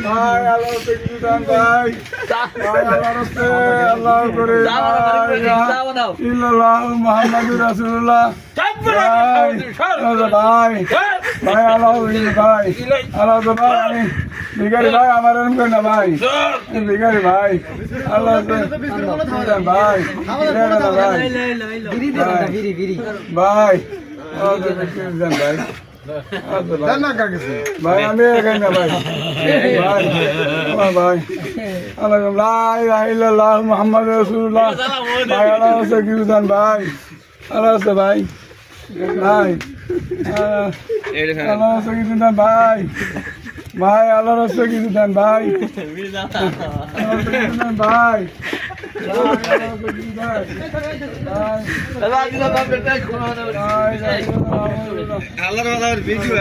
ভাই আল্লাহ কিছু দেন ভাই আল্লাহ করে মোহাম্মদুর রাসূলুল্লাহ ভাই ভাই আল্লাহ ভাই আল্লাহ ভাই আমি ভিখারি ভাই আমার এরকম করে না ভাই ভিখারি ভাই আল্লাহ ভাই ভাই ভাই ভাই আমি এখানে না ভাই ভাই আল্লাহ মোহাম্মদ রাসূলুল্লাহ ভাই আল্লাহ কিছু দেন ভাই আল্লাহ ভাই ভাই আল্লাহ কিছু দেন ভাই ভাই আল্লাহ রাস্তা কিছু দেন ভাই ভাই আল্লাহর ভিডিও